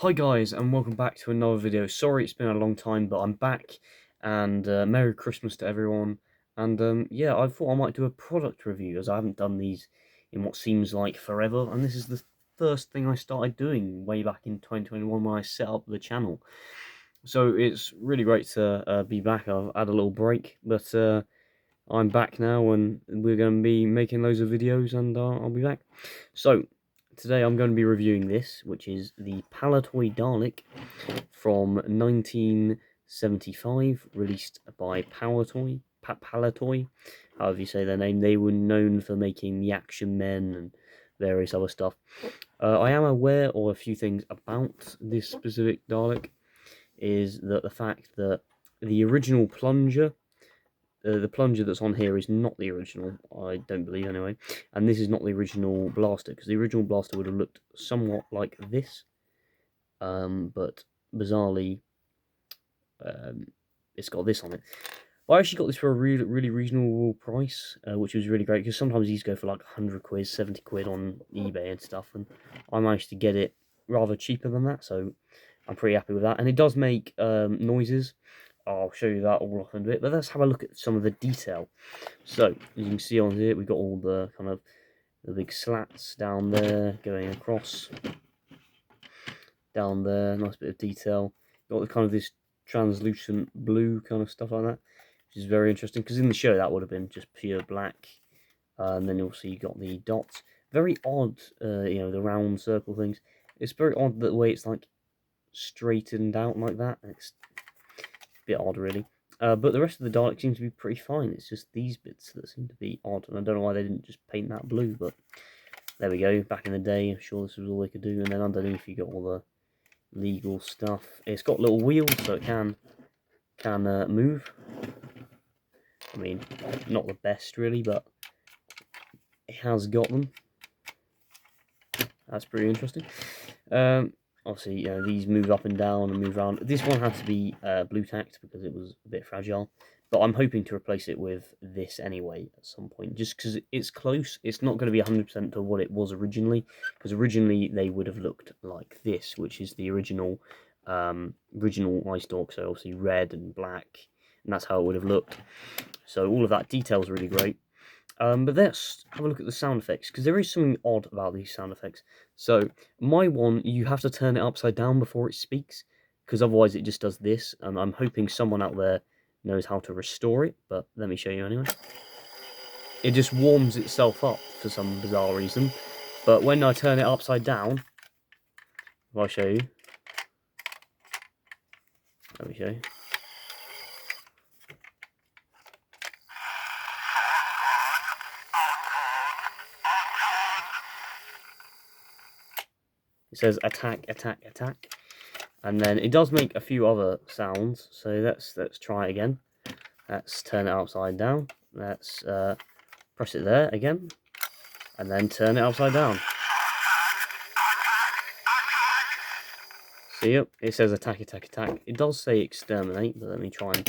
Hi guys, and welcome back to another video. Sorry it's been a long time, but I'm back, and Merry Christmas to everyone. And yeah, I thought I might do a product review, as I haven't done these in what seems like forever, and this is the first thing I started doing way back in 2021 when I set up the channel. So it's really great to be back. I've had a little break, but I'm back now, and we're going to be making loads of videos, and I'll be back. So today I'm going to be reviewing this, which is the Palitoy Dalek from 1975, released by Palitoy, however you say their name. They were known for making the Action Men and various other stuff. I am aware of a few things about this specific Dalek, is that the fact that the original plunger, the plunger that's on here is not the original, I don't believe anyway, and this is not the original blaster, because the original blaster would have looked somewhat like this, but bizarrely, it's got this on it. I actually got this for a really reasonable price, which was really great, because sometimes these go for like 100 quid, 70 quid on eBay and stuff, and I managed to get it rather cheaper than that, so I'm pretty happy with that. And it does make noises. I'll show you that all off in a bit, but let's have a look at some of the detail. So, as you can see on here, we've got all the kind of the big slats down there going across. Down there, nice bit of detail. Got the kind of this translucent blue kind of stuff like that, which is very interesting, because in the show that would have been just pure black. And then also you got the dots. Very odd, the round circle things. It's very odd that the way it's like straightened out like that. It's a bit odd, really. But the rest of the Dalek seems to be pretty fine. It's just these bits that seem to be odd, and I don't know why they didn't just paint that blue, but there we go. Back in the day, I'm sure this was all they could do. And then underneath you got all the legal stuff. It's got little wheels, so it can move. I mean, not the best really, but it has got them. That's pretty interesting. Obviously, these move up and down and move around. This one had to be blue tacked because it was a bit fragile, but I'm hoping to replace it with this anyway at some point, just because it's close. It's not going to be 100% to what it was originally, because originally they would have looked like this, which is the original Ice Stork, so obviously red and black, and that's how it would have looked. So all of that detail is really great. But let's have a look at the sound effects, because there is something odd about these sound effects. So, my one, you have to turn it upside down before it speaks, because otherwise it just does this, and I'm hoping someone out there knows how to restore it, but let me show you anyway. It just warms itself up for some bizarre reason, but when I turn it upside down, if I show you, let me show you. It says attack, attack, attack. And then it does make a few other sounds, so let's try it again. Let's turn it upside down. Let's press it there again, and then turn it upside down. See, yep, it says attack, attack, attack. It does say exterminate, but let me try and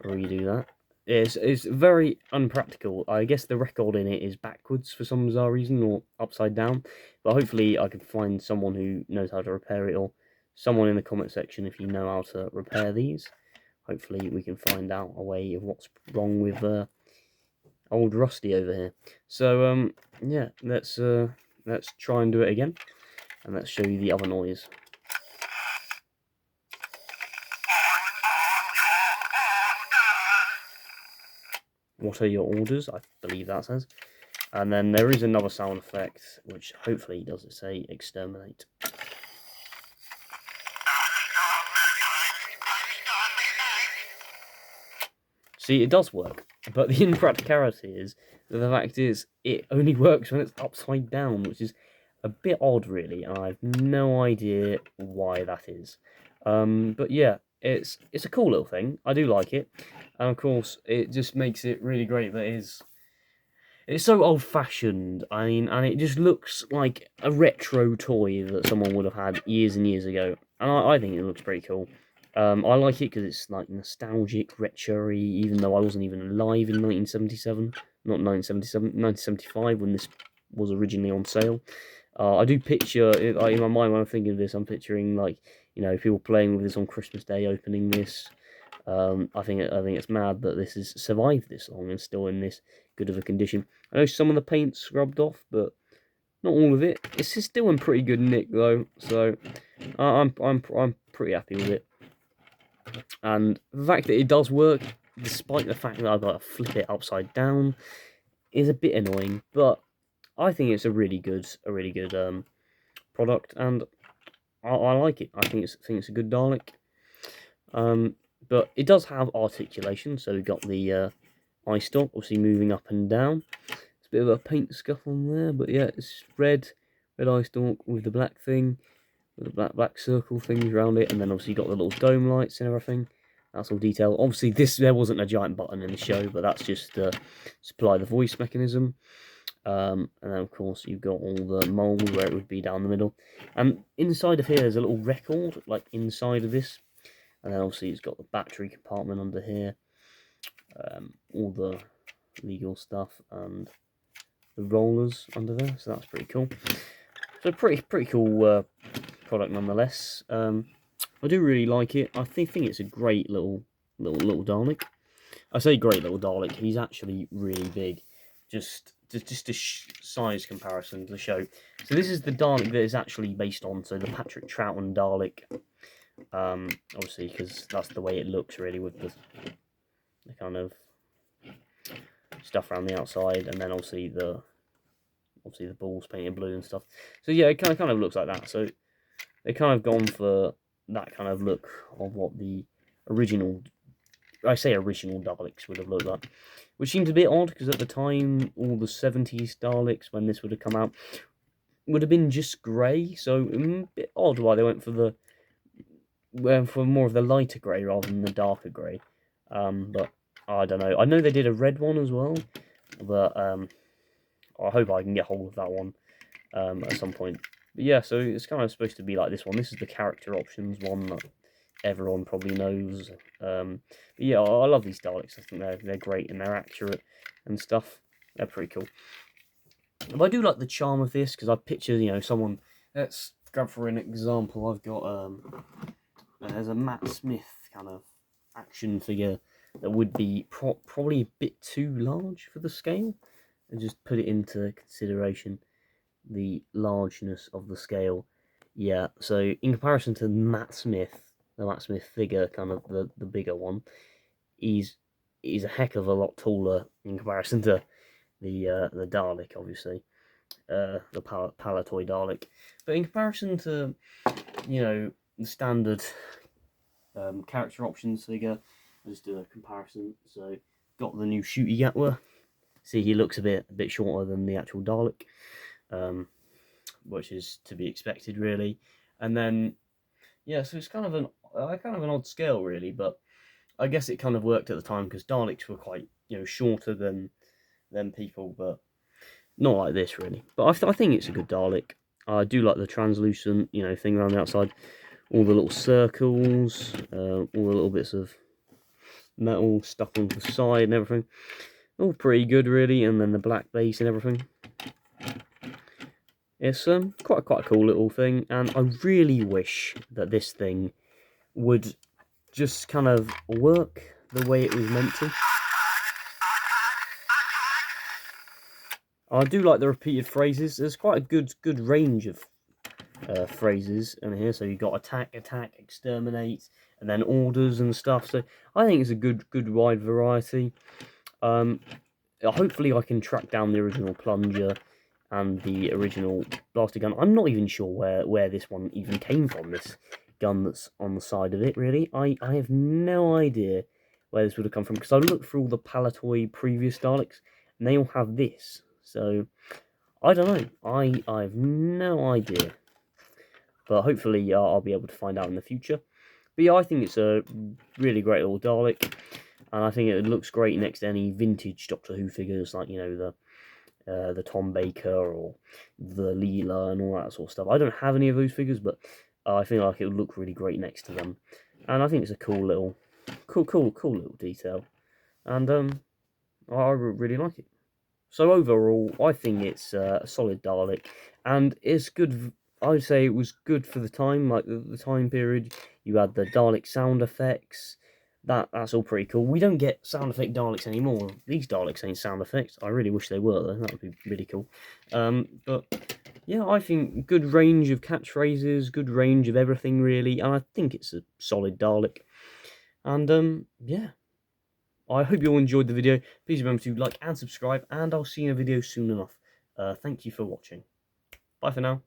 redo that. It's very unpractical. I guess the record in it is backwards for some bizarre reason, or upside down. But hopefully I can find someone who knows how to repair it, or someone in the comment section if you know how to repair these. Hopefully we can find out a way of what's wrong with old Rusty over here. So yeah, let's try and do it again, and let's show you the other noise. What are your orders? I believe that says. And then there is another sound effect, which hopefully does it say exterminate. See, it does work, but the impracticality is that the fact is it only works when it's upside down, which is a bit odd, really, and I have no idea why that is. But yeah, it's a cool little thing. I do like it, and of course, it just makes it really great that it's so old-fashioned. I mean, and it just looks like a retro toy that someone would have had years and years ago, and I think it looks pretty cool. I like it because it's like nostalgic, retro-y, even though I wasn't even alive in 1977, not 1977, 1975 when this was originally on sale. I do picture, like, in my mind when I'm thinking of this, I'm picturing, like, you know, people playing with this on Christmas Day, opening this. I think it's mad that this has survived this long and still in this good of a condition. I know some of the paint's scrubbed off, but not all of it. It's still in pretty good nick though, so I'm pretty happy with it. And the fact that it does work, despite the fact that I've got to flip it upside down, is a bit annoying. But I think it's a really good product, and I like it. I think it's a good Dalek. But it does have articulation, so we've got the eye stalk, obviously moving up and down. It's a bit of a paint scuff on there, but yeah, it's red eye stalk with the black thing, with the black circle things around it, and then obviously you got the little dome lights and everything. That's all detail. Obviously, there wasn't a giant button in the show, but that's just to supply the voice mechanism. And then of course you've got all the mould where it would be down the middle. And inside of here there's a little record, like inside of this. And then obviously it's got the battery compartment under here. All the legal stuff and the rollers under there. So that's pretty cool. So pretty cool product nonetheless. I do really like it. I think it's a great little Dalek. I say great little Dalek. He's actually really big. Just a size comparison to show. So this is the Dalek that is actually based on. So the Patrick Troughton Dalek. Obviously, because that's the way it looks really, with the kind of stuff around the outside, and then obviously the balls painted blue and stuff. So yeah, it kind of looks like that. So they kind of gone for that kind of look of what the original, I say original Daleks would have looked like, which seemed a bit odd because at the time all the 70s Daleks when this would have come out would have been just grey. So a bit odd why they went for more of the lighter grey rather than the darker grey. But I don't know. I know they did a red one as well, but I hope I can get hold of that one at some point. But yeah, so it's kind of supposed to be like this one. This is the character options one that everyone probably knows. But yeah, I love these Daleks. I think they're great and they're accurate and stuff. They're pretty cool. But I do like the charm of this because I picture, you know, someone. Let's grab for an example. I've got there's a Matt Smith kind of action figure that would be probably a bit too large for the scale, and just put it into consideration the largeness of the scale. Yeah, so in comparison to Matt Smith, the Matt Smith figure, kind of the bigger one, he's a heck of a lot taller in comparison to the Dalek, obviously, the Palitoy Dalek. But in comparison to, you know, the standard character options figure, I'll just do a comparison. So got the new Shooty Gatwa. See, he looks a bit shorter than the actual Dalek, which is to be expected, really. And then, yeah, so it's kind of an odd scale, really. But I guess it kind of worked at the time because Daleks were quite, you know, shorter than people, but not like this, really. But I think it's a good Dalek. I do like the translucent, you know, thing around the outside. All the little circles, all the little bits of metal stuck on the side and everything. All pretty good, really, and then the black base and everything. It's quite a cool little thing, and I really wish that this thing would just kind of work the way it was meant to. I do like the repeated phrases. There's quite a good range of phrases in here. So you've got attack, exterminate, and then orders and stuff. So I think it's a good wide variety. Hopefully I can track down the original plunger and the original blaster gun. I'm not even sure where this one even came from, this gun that's on the side of it, really. I have no idea where this would have come from, because I looked through all the Palitoy previous Daleks, and they all have this. So, I don't know. I have no idea. But hopefully I'll be able to find out in the future. But yeah, I think it's a really great little Dalek. And I think it looks great next to any vintage Doctor Who figures, like, you know, the Tom Baker or the Leela and all that sort of stuff. I don't have any of those figures, but I feel like it would look really great next to them. And I think it's a cool little detail. And I really like it. So overall, I think it's a solid Dalek, and it's good. I'd say it was good for the time, like the time period. You had the Dalek sound effects. That's all pretty cool. We don't get sound effect Daleks anymore. These Daleks ain't sound effects. I really wish they were, though. That would be really cool. But yeah, I think good range of catchphrases, good range of everything, really, and I think it's a solid Dalek. And yeah, I hope you all enjoyed the video. Please remember to like and subscribe, and I'll see you in a video soon enough. Thank you for watching. Bye for now.